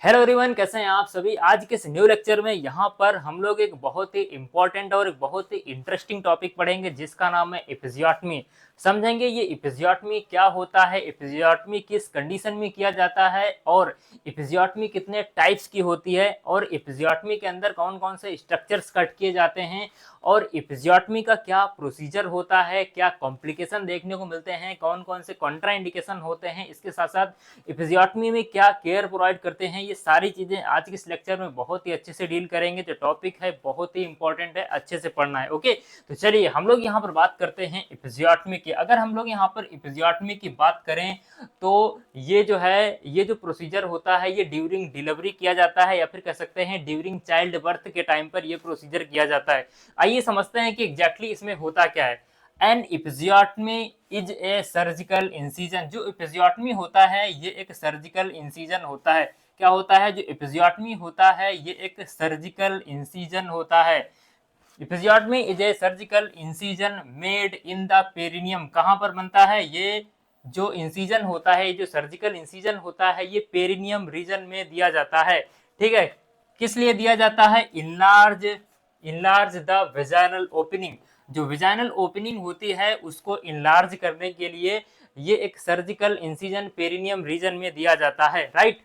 Hello everyone, कैसे हैं आप सभी। आज के इस न्यू लेक्चर में यहाँ पर हम लोग एक बहुत ही इंपॉर्टेंट और एक बहुत ही इंटरेस्टिंग टॉपिक पढ़ेंगे जिसका नाम है एपिजियोटमी। समझेंगे ये एपिजियोटमी क्या होता है, एपिजियोटमी किस कंडीशन में किया जाता है और एपिजियोटमी कितने टाइप्स की होती है और एपिजियोटमी के अंदर कौन कौन से स्ट्रक्चर्स कट किए जाते हैं और एपिजियोटमी का क्या प्रोसीजर होता है, क्या कॉम्प्लिकेशन देखने को मिलते हैं, कौन कौन से कॉन्ट्रा इंडिकेशन होते हैं, इसके साथ साथ एपिजियोटमी में क्या केयर प्रोवाइड करते हैं। ये सारी चीजें आज के इस लेक्चर में बहुत ही अच्छे से डील करेंगे। जो टॉपिक है बहुत ही इंपॉर्टेंट है, अच्छे से पढ़ना है। ओके, तो चलिए हम लोग यहाँ पर बात करते हैं एपिजियोटमी की। अगर हम लोग यहाँ पर एपिजियोटमी की बात करें तो ये जो है, ये जो प्रोसीजर होता है ये ड्यूरिंग डिलीवरी किया जाता है या फिर कह सकते हैं ड्यूरिंग चाइल्ड बर्थ के टाइम पर ये प्रोसीजर किया जाता है। आइए समझते हैं कि एग्जैक्टली इसमें होता क्या है। An episiotomy is a surgical incision. जो एपिजियोटमी होता है ये एक सर्जिकल इंसिजन होता है। क्या होता है? जो एपिजियोटमी होता है ये एक सर्जिकल इंसिजन होता है। Episiotomy is a surgical incision made in the perineum. कहां पर बनता है ये जो इंसिजन होता है, जो सर्जिकल इंसिजन होता है ये पेरिनियम रीजन में दिया जाता है। ठीक है, किस लिए दिया जाता है? Enlarge the vaginal opening. जो वेजाइनल ओपनिंग होती है उसको इनलार्ज करने के लिए ये एक सर्जिकल इंसिजन पेरिनियम रीजन में दिया जाता है। राइट,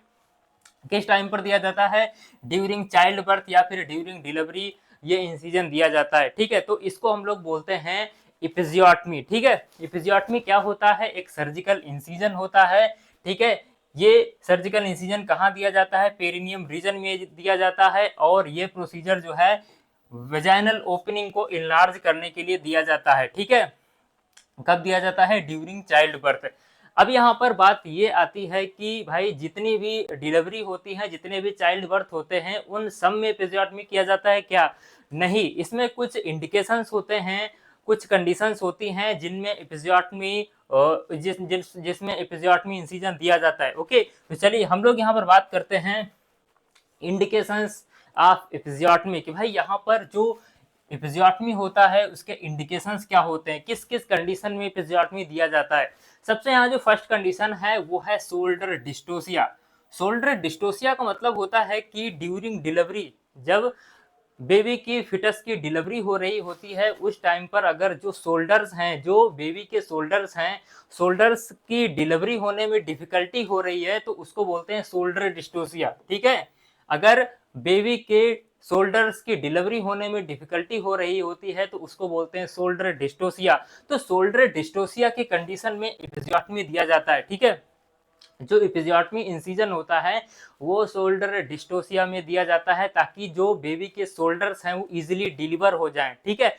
किस टाइम पर दिया जाता है? ड्यूरिंग चाइल्ड बर्थ या फिर ड्यूरिंग डिलीवरी ये इंसिजन दिया जाता है। ठीक है, तो इसको हम लोग बोलते हैं एपिजियोटमी। ठीक है, एपिजियोटमी क्या होता है? एक सर्जिकल इंसिजन होता है। ठीक है, ये सर्जिकल इंसिजन कहाँ दिया जाता है? पेरिनियम रीजन में दिया जाता है और ये प्रोसीजर जो है वेजाइनल ओपनिंग को इनलार्ज करने के लिए दिया जाता है। ठीक है, कब दिया जाता है? During child birth. अब यहाँ पर बात ये आती है कि भाई जितनी भी डिलीवरी होती है, जितने भी चाइल्ड बर्थ होते हैं उन सब में एपिजियोटमी किया जाता है क्या? नहीं, इसमें कुछ इंडिकेशंस होते हैं, कुछ कंडीशंस होती हैं जिनमें एपिजियोटमी जिसमें एपिजियोटमी इंसिजन दिया जाता है। ओके, तो चलिए हम लोग यहाँ पर बात करते हैं इंडिकेशंस ऑफ एपिजियोटमी कि भाई यहाँ पर जो एपिजियोटमी होता है उसके इंडिकेशंस क्या होते हैं, किस किस कंडीशन में एपिजियोटमी दिया जाता है। सबसे यहाँ जो फर्स्ट कंडीशन है वो है शोल्डर डिस्टोसिया। शोल्डर डिस्टोसिया का मतलब होता है कि ड्यूरिंग डिलीवरी, जब बेबी की फिटस की डिलीवरी हो रही होती है उस टाइम पर अगर जो शोल्डर्स हैं, जो बेबी के शोल्डर्स हैं, शोल्डर्स की डिलीवरी होने में डिफिकल्टी हो रही है तो उसको बोलते हैं शोल्डर डिस्टोसिया। ठीक है, अगर बेबी के शोल्डर्स की डिलीवरी होने में डिफिकल्टी हो रही होती है तो उसको बोलते हैं शोल्डर डिस्टोसिया। तो शोल्डर डिस्टोसिया की कंडीशन में एपिजियोटमी दिया जाता है। ठीक है, जो एपिजियोटमी इंसिजन होता है वो शोल्डर डिस्टोसिया में दिया जाता है ताकि जो बेबी के शोल्डर्स हैं वो इजीली डिलीवर हो जाएं। ठीक है,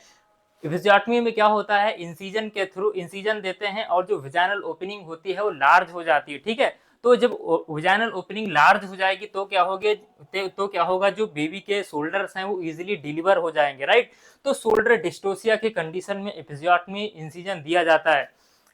एपिजियोटमी में क्या होता है? इंसिजन के थ्रू इंसिजन देते हैं और जो वेजाइनल ओपनिंग होती है वो लार्ज हो जाती है। ठीक है, तो जब वेजाइनल ओपनिंग लार्ज हो जाएगी तो क्या होगा? जो बेबी के शोल्डर्स हैं वो इजीली डिलीवर हो जाएंगे। राइट, तो शोल्डर डिस्टोसिया के कंडीशन में एपिजियोटमी इंसिजन दिया जाता है।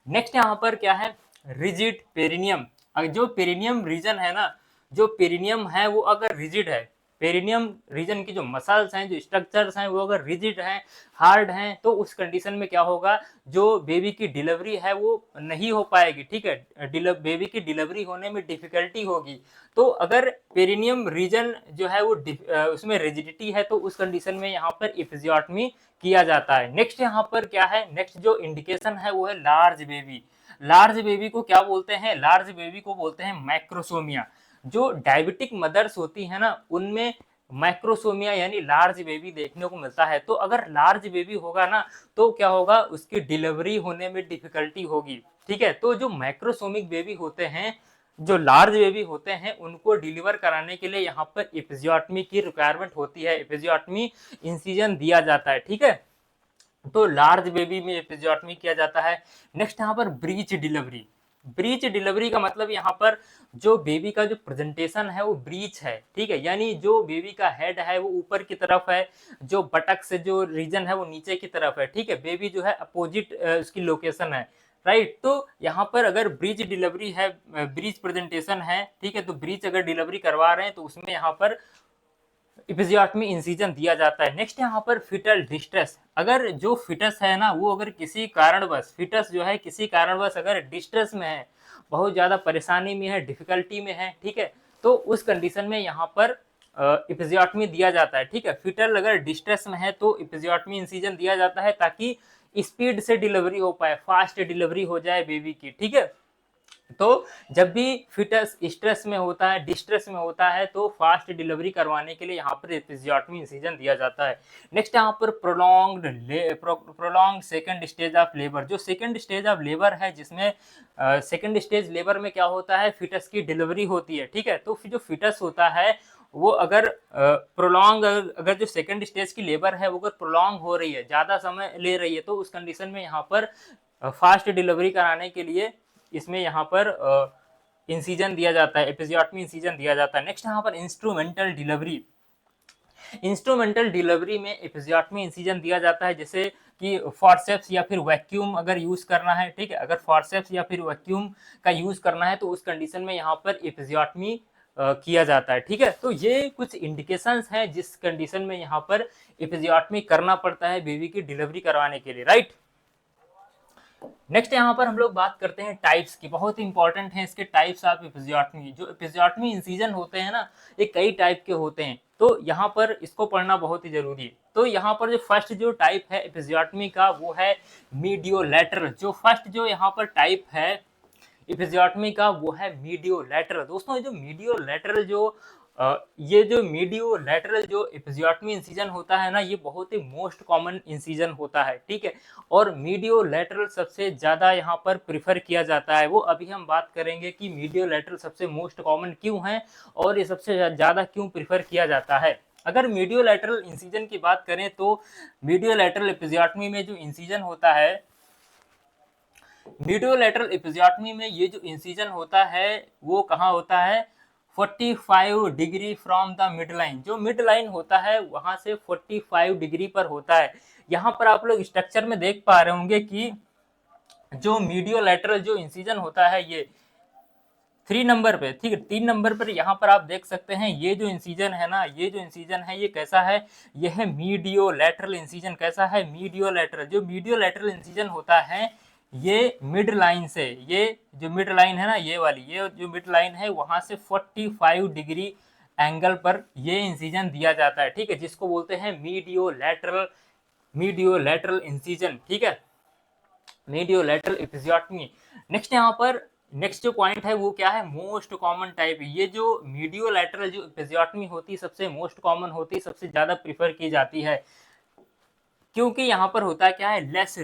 नेक्स्ट यहाँ पर क्या है? Rigid perineum. जो पेरिनियम रीजन है ना, जो पेरिनियम है वो अगर रिजिड है, पेरिनियम रीजन की जो मसल्स हैं, जो स्ट्रक्चर्स हैं वो अगर रिजिड हैं, हार्ड हैं, तो उस कंडीशन में क्या होगा? जो बेबी की डिलीवरी है वो नहीं हो पाएगी। ठीक है, बेबी की डिलीवरी होने में डिफिकल्टी होगी। तो अगर पेरिनियम रीजन जो है वो उसमें रिजिडिटी है तो उस कंडीशन में यहाँ पर एपिजियोटमी किया जाता है। नेक्स्ट यहाँ पर क्या है? नेक्स्ट जो इंडिकेशन है वो है लार्ज बेबी। लार्ज बेबी को क्या बोलते हैं? लार्ज बेबी को बोलते हैं मैक्रोसोमिया। जो डायबिटिक मदर्स होती है ना उनमें मैक्रोसोमिया यानी लार्ज बेबी देखने को मिलता है। तो अगर लार्ज बेबी होगा ना तो क्या होगा? उसकी डिलीवरी होने में डिफिकल्टी होगी। ठीक है, तो जो मैक्रोसोमिक बेबी होते हैं, जो लार्ज बेबी होते हैं, उनको डिलीवर कराने के लिए यहाँ पर एपिजियोटमी की रिक्वायरमेंट होती है, एपिजियोटमी इंसिजन दिया जाता है। ठीक है, तो लार्ज बेबी में एपिजियोटमी किया जाता है। नेक्स्ट यहाँ पर ब्रीच डिलीवरी। ब्रीच डिलीवरी का मतलब यहाँ पर जो बेबी का जो प्रेजेंटेशन है वो ब्रीच है। ठीक है, यानी जो बेबी का हेड है वो ऊपर की तरफ है, जो बटक से जो रीजन है वो नीचे की तरफ है। ठीक है, बेबी जो है अपोजिट उसकी लोकेशन है। राइट, तो यहाँ पर अगर ब्रीच डिलीवरी है, ब्रीच प्रेजेंटेशन है, ठीक है, तो ब्रीच अगर डिलीवरी करवा रहे हैं तो उसमें यहाँ पर एपिजियोटमी इंसिजन दिया जाता है। नेक्स्ट यहाँ पर फिटल डिस्ट्रेस। अगर जो फिटस है ना वो अगर किसी कारणवश, फिटस जो है किसी कारणवश अगर डिस्ट्रेस में है, बहुत ज़्यादा परेशानी में है, डिफिकल्टी में है, ठीक है, तो उस कंडीशन में यहाँ पर एपिजियोटमी दिया जाता है। ठीक है, फीटल अगर डिस्ट्रेस में है तो एपिजियोटमी इंसिजन दिया जाता है ताकि स्पीड से डिलीवरी हो पाए, फास्ट डिलीवरी हो जाए बेबी की। ठीक है, तो जब भी फिटस स्ट्रेस में होता है, डिस्ट्रेस में होता है, तो फास्ट डिलीवरी करवाने के लिए यहाँ पर एपिजियोटमी इंसिजन दिया जाता है। नेक्स्ट यहाँ पर prolong second stage of labour. जो सेकंड स्टेज ऑफ लेबर है, जिसमें सेकंड स्टेज लेबर में क्या होता है, फिटस की डिलीवरी होती है। ठीक है, तो जो फिटस होता है वो अगर प्रोलॉन्ग, अगर जो सेकंड स्टेज की लेबर है वो अगर प्रोलॉन्ग हो रही है, ज़्यादा समय ले रही है, तो उस कंडीशन में यहाँ पर फास्ट डिलीवरी कराने के लिए इसमें यहाँ पर इंसिजन दिया जाता है, एपिजियोटमी इंसिजन दिया जाता है। नेक्स्ट यहाँ पर इंस्ट्रूमेंटल डिलीवरी। इंस्ट्रूमेंटल डिलीवरी में एपिजियोटमी इंसिजन दिया जाता है, जैसे कि फॉर्सेप्स या फिर वैक्यूम अगर यूज करना है। ठीक है, अगर फॉर्सेप्स या फिर वैक्यूम का यूज करना है तो उस कंडीशन में यहाँ पर एपिजियोटमी किया जाता है। ठीक है, तो ये कुछ इंडिकेशंस हैं जिस कंडीशन में यहाँ पर एपिजियोटमी करना पड़ता है बेबी की डिलीवरी करवाने के लिए, राइट। नेक्स्ट यहाँ पर हम लोग बात करते हैं टाइप्स की, बहुत इंपॉर्टेंट है इसके टाइप्स ऑफ एपिजियोटमी। जो एपिजियोटमी इंसिजन होते हैं ना, ये कई टाइप के होते हैं, तो यहाँ पर इसको पढ़ना बहुत ही जरूरी है। तो यहाँ पर जो फर्स्ट जो टाइप है एपिजियोटमी का वो है मीडियोलैटरल। जो फर्स्ट जो यहाँ पर टाइप है एपिजियोटमी का वो है मीडियोलैटरल। दोस्तों जो मीडियोलैटरल ये जो मीडियोलैटरल जो एपिजियोटमी इंसिजन होता है ना, ये बहुत ही मोस्ट कॉमन इंसिजन होता है। ठीक है, और मीडियोलैटरल सबसे ज़्यादा यहाँ पर प्रिफर किया जाता है। वो अभी हम बात करेंगे कि मीडियोलैटरल सबसे मोस्ट कॉमन क्यों है और ये सबसे ज़्यादा क्यों प्रिफर किया जाता है। अगर मीडियोलैटरल इंसिजन की बात करें तो मीडियोलैटरल एपिजियोटमी में जो इंसिजन होता है, मीडियोलैटरल एपिजियोटमी में ये जो इंसिजन होता है वो कहाँ होता है, 45 degree from the mid line. जो मिड लाइन होता है वहां से 45 डिग्री पर होता है। यहाँ पर आप लोग स्ट्रक्चर में देख पा रहे होंगे कि जो मीडियोलैटरल जो इंसिजन होता है ये 3 नंबर पे, ठीक है, 3 नंबर पर यहाँ पर आप देख सकते हैं ये जो इंसिजन है ना, ये जो इंसिजन है ये कैसा है, ये है मीडियोलैटरल इंसिजन। कैसा है, मीडियोलैटरल। जो मीडियोलैटरल इंसिजन होता है ये मिड लाइन से, ये जो मिड लाइन है ना, ये वाली, ये जो मिड लाइन है वहां से 45 डिग्री एंगल पर ये इंसिजन दिया जाता है। ठीक है, जिसको बोलते हैं मीडियोलैटरल इंसिजन। ठीक है, मीडियोलैटरल एपिजियोटमी। नेक्स्ट यहाँ पर नेक्स्ट जो पॉइंट है वो क्या है, मोस्ट कॉमन टाइप। ये जो मीडियोलैटरल जो एपिजियोटमी होती है सबसे मोस्ट कॉमन होती है, सबसे ज्यादा प्रीफर की जाती है, क्योंकि यहाँ पर होता है क्या है, less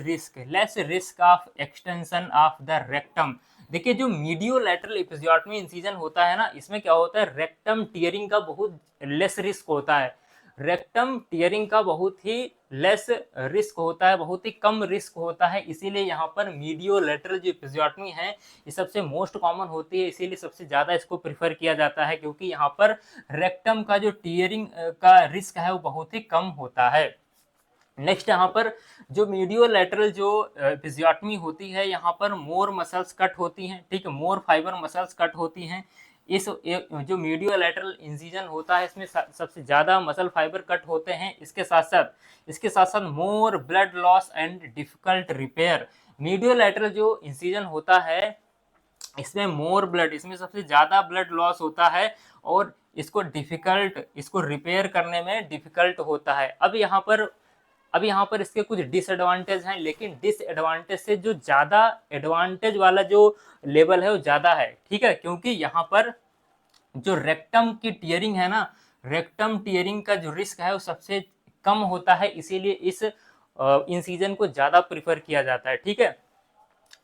risk of extension of the rectum. देखिए जो मीडियोलैटरल एपिजियोटमी इंसिजन होता है ना, इसमें क्या होता है, रेक्टम टियरिंग का बहुत लेस रिस्क होता है। रेक्टम टियरिंग का बहुत ही लेस रिस्क होता है, बहुत ही कम रिस्क होता है, इसीलिए यहाँ पर मीडियोलैटरल जो एपिजियोटमी है ये सबसे मोस्ट कॉमन होती है, इसीलिए सबसे ज़्यादा इसको प्रिफर किया जाता है, क्योंकि यहाँ पर रेक्टम का जो टियरिंग का रिस्क है वो बहुत ही कम होता है। नेक्स्ट यहाँ पर जो मीडियोलैटरल जो एपिजियोटमी होती है, यहाँ पर मोर मसल्स कट होती हैं। ठीक है, मोर फाइबर मसल्स कट होती हैं। इस जो मीडियोलैटरल इंसिजन होता है इसमें सबसे ज़्यादा मसल फाइबर कट होते हैं। इसके साथ साथ more blood loss and difficult repair. Mediolateral जो इंसिजन होता है इसमें मोर ब्लड, इसमें सबसे ज़्यादा ब्लड लॉस होता है और इसको रिपेयर करने में डिफिकल्ट होता है। अब यहाँ पर इसके कुछ डिसएडवांटेज हैं, लेकिन डिसएडवांटेज से जो ज़्यादा एडवांटेज वाला जो लेवल है वो ज़्यादा है। ठीक है, क्योंकि यहाँ पर जो रेक्टम की टियरिंग है ना, रेक्टम टियरिंग का जो रिस्क है वो सबसे कम होता है, इसीलिए इस इंसिजन को ज़्यादा प्रिफर किया जाता है। ठीक है,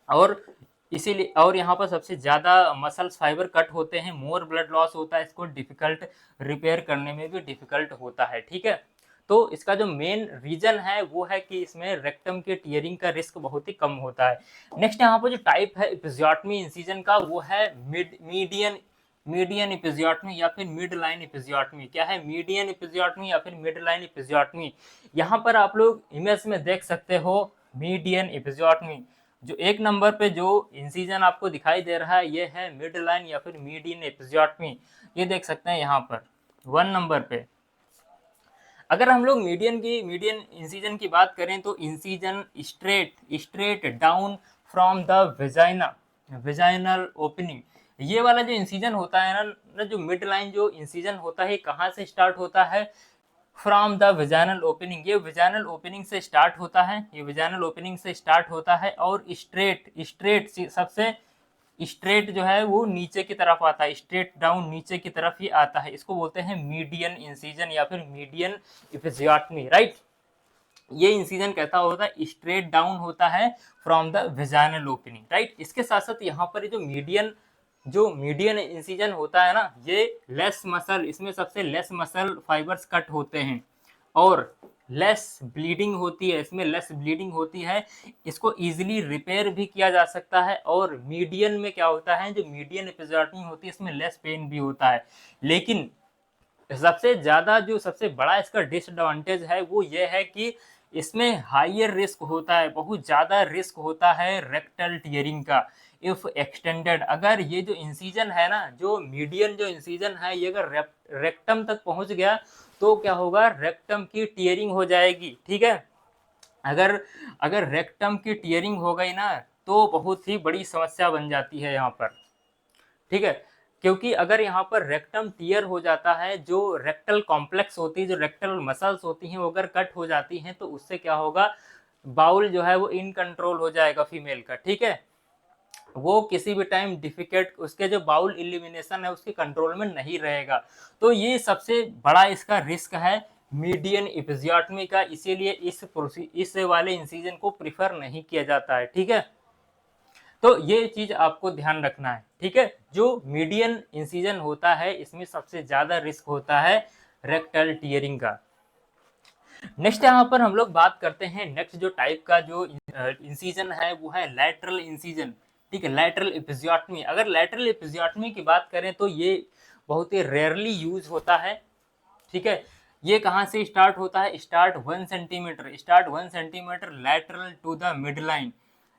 और इसीलिए और यहाँ पर सबसे ज़्यादा मसल्स फाइबर कट होते हैं, मोर ब्लड लॉस होता है, इसको डिफिकल्ट रिपेयर करने में भी डिफिकल्ट होता है। ठीक है, तो इसका जो मेन रीजन है वो है कि इसमें रेक्टम के टियरिंग का रिस्क बहुत ही कम होता है। नेक्स्ट यहाँ पर जो टाइप है एपिजियोटमी इंसिजन का वो है मीडियन एपिजियोटमी या फिर मिड लाइन एपिजियोटमी। क्या है, मीडियन एपिजियोटमी या फिर मिड लाइन एपिजियोटमी। यहाँ पर आप लोग इमेज में देख सकते हो मीडियन एपिजियोटमी। जो 1 नंबर पे जो इंसिजन आपको दिखाई दे रहा है ये है मिड लाइन या फिर मीडियन एपिजियोटमी, ये देख सकते हैं यहाँ पर 1 नंबर पे। अगर हम लोग मीडियन इंसिजन की बात करें तो incision straight down from the vaginal opening. ये वाला जो इंसिजन होता है ना जो मिड लाइन जो इंसिजन होता है कहाँ से स्टार्ट होता है, फ्रॉम द विजाइनल ओपनिंग। ये विजाइनल ओपनिंग से स्टार्ट होता है, ये विजाइनल ओपनिंग से स्टार्ट होता है और स्ट्रेट स्ट्रेट सबसे स्ट्रेट जो है वो नीचे की तरफ आता है, स्ट्रेट डाउन नीचे की तरफ ही आता है। इसको बोलते हैं मीडियन इंसिजन या फिर मीडियन एपिजियोटमी, राइट। ये इंसिजन कैसा होता है, स्ट्रेट डाउन होता है from the vaginal opening, right. इसके साथ साथ यहाँ पर जो मीडियन इंसिजन होता है ना, ये लेस मसल, इसमें सबसे लेस मसल फाइबर्स कट होते हैं और लेस ब्लीडिंग होती है, इसमें लेस ब्लीडिंग होती है। इसको इजीली रिपेयर भी किया जा सकता है। और मीडियन में क्या होता है, जो मीडियन एपिजियोटमी होती है इसमें लेस पेन भी होता है। लेकिन सबसे बड़ा इसका डिसएडवांटेज है वो ये है कि इसमें हायर रिस्क होता है, बहुत ज़्यादा रिस्क होता है रेक्टल टीयरिंग का इफ एक्सटेंडेड। अगर ये जो इंसिजन है ना, जो मीडियन जो इंसिजन है, ये अगर रेक्टम तक पहुंच गया तो क्या होगा, रेक्टम की टीयरिंग हो जाएगी, ठीक है। अगर रेक्टम की टीयरिंग हो गई ना तो बहुत ही बड़ी समस्या बन जाती है यहाँ पर, ठीक है। क्योंकि अगर यहाँ पर रेक्टम टीयर हो जाता है, जो रेक्टल कॉम्प्लेक्स होती है, जो रेक्टल मसल्स होती हैं वो अगर कट हो जाती हैं तो उससे क्या होगा, बाउल जो है वो इन कंट्रोल हो जाएगा फीमेल का, ठीक है। वो किसी भी टाइम डिफिकल्ट, उसके जो बाउल इलिमिनेशन है उसके कंट्रोल में नहीं रहेगा। तो ये सबसे बड़ा इसका रिस्क है मीडियन एपिजियोटमी का, इसीलिए इस वाले इंसिजन को प्रिफर नहीं किया जाता है, ठीक है। तो ये चीज आपको ध्यान रखना है, ठीक है। जो मीडियन इंसिजन होता है इसमें सबसे ज्यादा रिस्क होता है रेक्टल टीयरिंग का। नेक्स्ट यहाँ पर हम लोग बात करते हैं, नेक्स्ट जो टाइप का जो इंसिजन है वो है लैटरल इंसिजन, ठीक है, लैटरल एपिजियोटमी। अगर लैटरल एपिजियोटमी की बात करें तो ये बहुत ही रेयरली यूज होता है, ठीक है। ये कहाँ से स्टार्ट होता है, start 1 centimetre lateral to the mid line.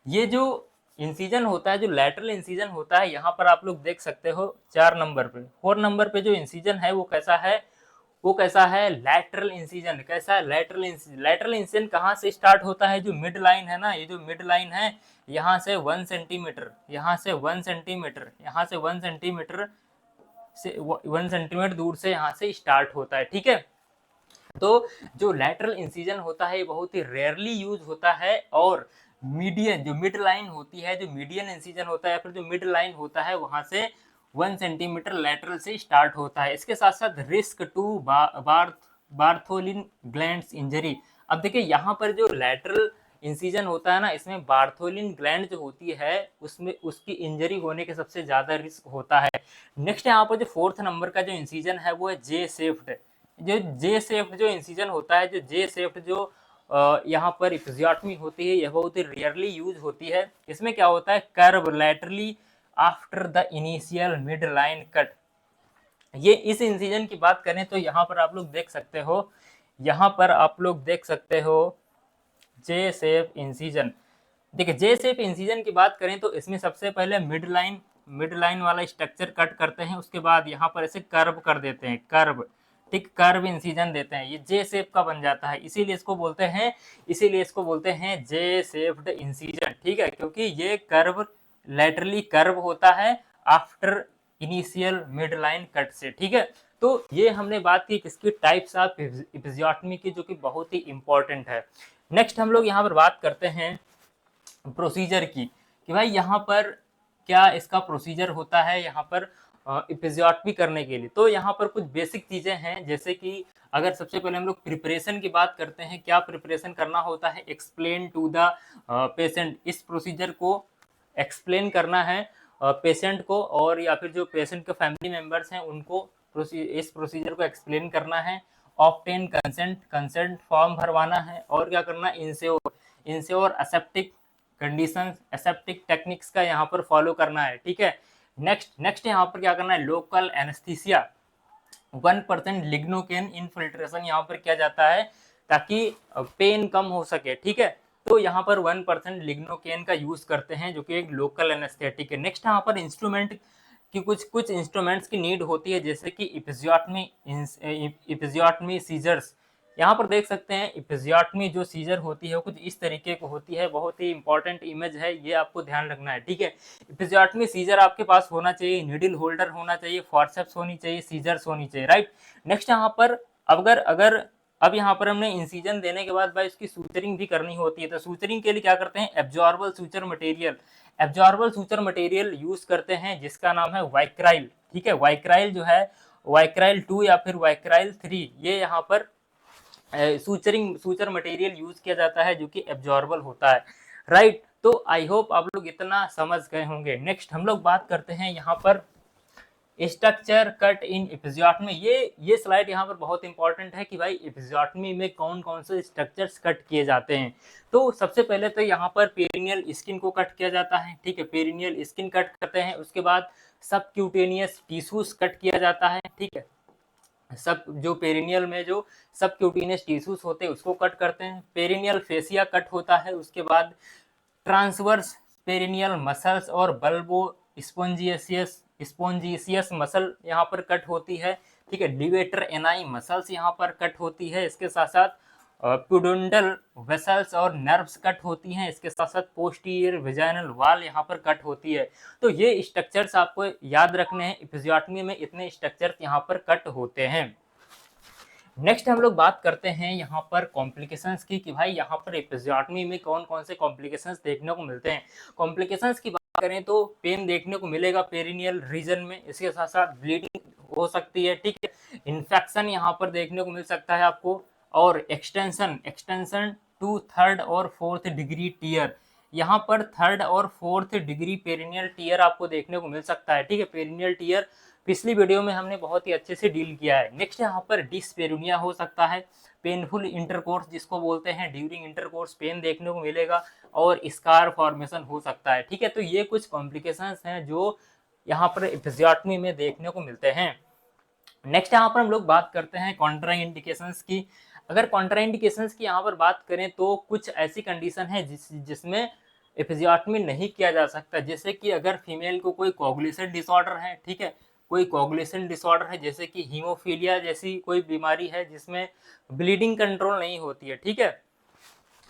ये जो इंसिजन होता है, जो लैटरल इंसिजन होता है, यहाँ पर आप लोग देख सकते हो 4 नंबर पे, 4 नंबर पे जो इंसिजन है वो कैसा है लैटरल इंसिजन। कैसा है लैटरल इंसिजन, लैटरल इंसिजन कहाँ से स्टार्ट होता है, जो मिड लाइन है ना, ये जो मिड लाइन है यहाँ से 1 सेंटीमीटर, यहाँ से 1 सेंटीमीटर, यहाँ से 1 सेंटीमीटर से 1 सेंटीमीटर दूर से यहाँ से स्टार्ट होता है, ठीक है। तो जो लैटरल इंसिजन होता है ये बहुत ही रेयरली यूज होता है। और मीडियन जो मिड लाइन होती है, जो मीडियन इंसिजन होता है या फिर जो मिड लाइन होता है वहां से 1 सेंटीमीटर लैटरल से स्टार्ट होता है। इसके साथ साथ risk to Bartholin glands injury. अब देखिए यहाँ पर जो लैटरल इंसिजन होता है ना, इसमें बार्थोलिन ग्लैंड जो होती है उसमें उसकी इंजरी होने के सबसे ज्यादा रिस्क होता है। नेक्स्ट यहाँ पर जो 4th नंबर का जो इंसिजन है वो है जे शेफ्ट। जे शेफ्ट जो इंसिजन होता है, जो जे शेफ्ट जो यहाँ पर एपिजियोटमी होती है, यह बहुत ही रेयरली यूज होती है। इसमें क्या होता है, curve laterally after the initial mid line cut. ये इस इंसिजन की बात करें तो यहाँ पर आप लोग देख सकते हो, यहाँ पर आप लोग देख सकते हो जे शेप इंसिजन। देखिए जे शेप इंसिजन की बात करें तो इसमें सबसे पहले मिड लाइन वाला स्ट्रक्चर कट करते हैं, उसके बाद यहाँ पर ऐसे कर्व कर देते हैं, कर्व, ठीक, कर्व इंसिजन देते हैं, ये जे शेप का बन जाता है। इसीलिए इसको बोलते हैं जे शेप्ड इंसिजन, ठीक है, क्योंकि ये कर्व लैटरली कर्व होता है after initial mid line cut से, ठीक है। तो ये हमने बात की किसकी, टाइप्स ऑफ एपिजियोटमी की, जो कि बहुत ही इंपॉर्टेंट है। नेक्स्ट हम लोग यहाँ पर बात करते हैं प्रोसीजर की, कि भाई यहाँ पर क्या इसका प्रोसीजर होता है यहाँ पर एपिजियोटमी करने के लिए। तो यहाँ पर कुछ बेसिक चीजें हैं, जैसे कि अगर सबसे पहले हम लोग प्रिपरेशन की बात करते हैं, क्या प्रिपरेशन करना होता है, एक्सप्लेन टू द पेशेंट। इस प्रोसीजर को एक्सप्लेन करना है पेशेंट को, और या फिर जो पेशेंट के फैमिली मेंबर्स हैं उनको इस प्रोसीजर को एक्सप्लेन करना है। ऑब्टेन कंसेंट फॉर्म भरवाना है, और क्या करना, ensure aseptic condition, aseptic techniques का यहाँ पर फॉलो करना है, ठीक है। नेक्स्ट यहाँ पर क्या करना है, लोकल एनेस्थीसिया 1% लिग्नोकेन इनफिल्ट्रेशन यहाँ पर किया जाता है ताकि पेन कम हो सके, ठीक है। तो यहाँ पर 1% लिग्नोकेन का यूज करते हैं, जो कि एक लोकल एनेस्थेटिक है। नेक्स्ट यहाँ पर इंस्ट्रूमेंट की कुछ इंस्ट्रूमेंट्स की नीड होती है, जैसे कि एपिजियोटमी सीजर्स, यहाँ पर देख सकते हैं एपिजियोटमी जो सीजर होती है वो कुछ इस तरीके को होती है, बहुत ही इंपॉर्टेंट इमेज है, ये आपको ध्यान रखना है, ठीक है। एपिजियोटमी सीजर आपके पास होना चाहिए, नीडल होल्डर होना चाहिए, फॉरसेप्स होनी चाहिए, सीजर्स होनी चाहिए, राइट। नेक्स्ट यहाँ पर अगर अब यहाँ पर हमने इंसिजन देने के बाद भाई इसकी सूचरिंग भी करनी होती है, तो सूचरिंग के लिए क्या करते हैं, absorbable suture material, absorbable suture material use करते हैं जिसका नाम है वाइक्राइल, ठीक है। वाइक्राइल जो है, वाइक्राइल 2 या फिर वाइक्राइल 3, ये यहाँ पर सूचर मटेरियल यूज किया जाता है जो कि एब्जॉर्बल होता है, राइट। तो आई होप आप लोग इतना समझ गए होंगे। नेक्स्ट हम लोग बात करते हैं यहाँ पर स्ट्रक्चर कट इन एपिजियोटमी। ये स्लाइड यहाँ पर बहुत इंपॉर्टेंट है कि भाई एपिजियोटमी में कौन कौन से स्ट्रक्चर्स कट किए जाते हैं। तो सबसे पहले तो यहाँ पर पेरिनियल स्किन को कट किया जाता है, ठीक है, पेरिनियल स्किन कट करते हैं। उसके बाद सबक्यूटेनियस टिश्यूज कट किया जाता है, ठीक है, सब जो पेरिनियल में जो सबक्यूटेनियस टिश्यूज होते हैं उसको कट करते हैं। पेरिनियल फेसिया कट होता है। उसके बाद ट्रांसवर्स पेरिनियल मसल्स और बल्बो स्पोंजियस मसल यहाँ पर कट होती है, ठीक है। लिवेटर एनाई मसल्स यहाँ पर कट होती है। इसके साथ साथ प्यूडेंटल वेसल्स और नर्व्स कट होती हैं। इसके साथ साथ पोस्टीरियर वेजाइनल वॉल यहाँ पर कट होती है। तो ये स्ट्रक्चर्स आपको याद रखने हैं, एपिजियोटमी में इतने स्ट्रक्चर्स यहाँ पर कट होते हैं। नेक्स्ट हम लोग बात करते हैं यहाँ पर कॉम्प्लिकेशंस की, कि भाई यहाँ पर एपिजियोटमी में कौन कौन से कॉम्प्लिकेशंस देखने को मिलते हैं। कॉम्प्लिकेशंस की बात करें तो पेन देखने को मिलेगा पेरिनियल रीजन में, इसके साथ साथ ब्लीडिंग हो सकती है, ठीक है। इन्फेक्शन यहाँ पर देखने को मिल सकता है आपको, और एक्सटेंशन टू थर्ड और फोर्थ डिग्री टियर, यहाँ पर थर्ड और फोर्थ डिग्री पेरिनियल टियर आपको देखने को मिल सकता है, ठीक है। पेरिनियल टियर पिछली वीडियो में हमने बहुत ही अच्छे से डील किया है। नेक्स्ट यहाँ पर डिस्पेरुनिया हो सकता है, पेनफुल इंटरकोर्स जिसको बोलते हैं, ड्यूरिंग इंटरकोर्स पेन देखने को मिलेगा, और स्कार फॉर्मेशन हो सकता है, ठीक है। तो ये कुछ कॉम्प्लिकेशंस हैं जो यहाँ पर एपिजियोटमी में देखने को मिलते हैं। नेक्स्ट यहाँ पर हम लोग बात करते हैं कॉन्ट्राइंडिकेशंस की। अगर कॉन्ट्राइंडिकेशंस की यहाँ पर बात करें तो कुछ ऐसी कंडीशन है जिसमें एपिजियोटमी नहीं किया जा सकता, जैसे कि अगर फीमेल को कोई कोगुलेशन डिसऑर्डर है, ठीक है, कोई कोगुलेशन डिसऑर्डर है, जैसे कि हीमोफीलिया जैसी कोई बीमारी है जिसमें ब्लीडिंग कंट्रोल नहीं होती है, ठीक है।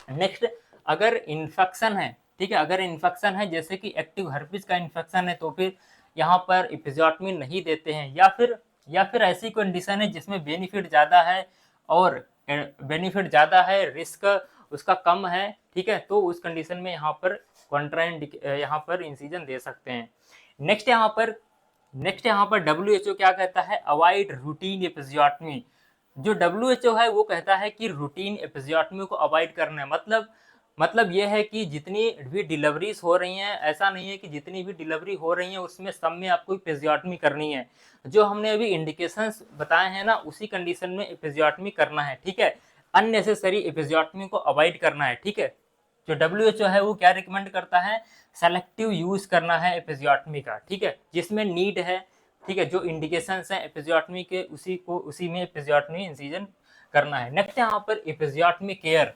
नेक्स्ट अगर इन्फेक्शन है, ठीक है, अगर इन्फेक्शन है जैसे कि एक्टिव हर्पिस का इन्फेक्शन है तो फिर यहाँ पर एपिजियोटमी नहीं देते हैं। या फिर ऐसी कंडीशन है जिसमें बेनिफिट ज़्यादा है और रिस्क उसका कम है, ठीक है, तो उस कंडीशन में यहाँ पर इंसिजन दे सकते हैं। नेक्स्ट यहाँ पर WHO क्या कहता है, अवॉइड रूटीन एपिजियोटमी। जो WHO है वो कहता है कि रूटीन एपिजियोटमी को अवॉइड करना है। मतलब ये है कि जितनी भी डिलीवरीज हो रही हैं, ऐसा नहीं है कि जितनी भी डिलीवरी हो रही है उसमें सब में आपको एपिजियोटमी करनी है। जो हमने अभी इंडिकेशंस बताए हैं ना, उसी कंडीशन में एपिजियोटमी करना है, ठीक है। अननेसेसरी एपिजियोटमी को अवॉइड करना है, ठीक है। जो WHO है वो क्या रिकमेंड करता है, सेलेक्टिव यूज करना है एपिजियोटमी का, ठीक है, जिसमें नीड है, ठीक है, जो इंडिकेशंस हैं एपिजियोटमी के उसी में एपिजियोटमी इंसिजन करना है। नेक्स्ट यहाँ पर एपिजियोटमी केयर,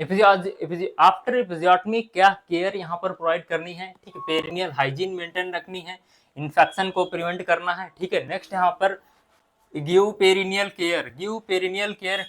आफ्टर एपिजियोटमी क्या केयर यहाँ पर प्रोवाइड करनी है, ठीक है। पेरिनियल हाइजीन मेंटेन रखनी है, इन्फेक्शन को प्रिवेंट करना है, ठीक है। नेक्स्ट यहाँ पर give perineal care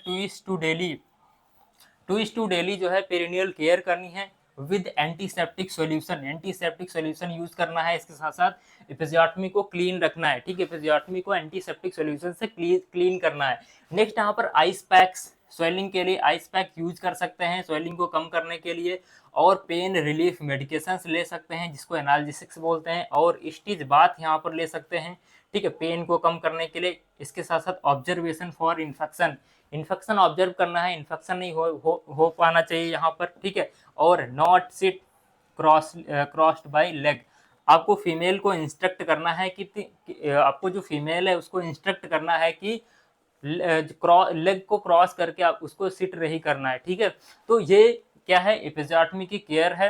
twist to daily जो है पेरिनियल केयर करनी है विद एंटीसेप्टिक सॉल्यूशन यूज करना है। इसके साथ साथ एपिजियोटमी को क्लीन रखना है, ठीक है, एपिजियोटमी को एंटीसेप्टिक सॉल्यूशन से क्लीन करना है। नेक्स्ट यहाँ पर आइस पैक्स, स्वेलिंग के लिए आइस पैक यूज कर सकते हैं स्वेलिंग को कम करने के लिए, और पेन रिलीफ मेडिकेशंस ले सकते हैं जिसको एनाल्जेसिक्स बोलते हैं, और स्टिच बाथ यहाँ पर ले सकते हैं, ठीक है, पेन को कम करने के लिए। इसके साथ साथ ऑब्जर्वेशन फॉर इन्फेक्शन ऑब्जर्व करना है, इन्फेक्शन नहीं हो पाना चाहिए यहाँ पर, ठीक है। और not sit crossed by leg, आपको फीमेल को इंस्ट्रक्ट करना है कि आपको जो फीमेल है उसको इंस्ट्रक्ट करना है कि लेग को क्रॉस करके आप उसको सिट नहीं करना है, ठीक है। तो ये क्या है, एपिजियोटमी की केयर है।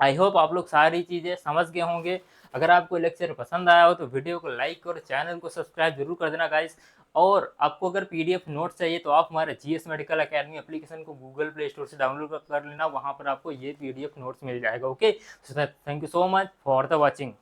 आई होप आप लोग सारी चीज़ें समझ गए होंगे। अगर आपको लेक्चर पसंद आया हो तो वीडियो को लाइक और चैनल को सब्सक्राइब जरूर कर देना गाइस। और आपको अगर PDF नोट्स चाहिए तो आप हमारे GS मेडिकल एकेडमी एप्लीकेशन को गूगल प्ले स्टोर से डाउनलोड कर लेना, वहाँ पर आपको ये PDF नोट्स मिल जाएगा। Okay, thank you so much for the watching.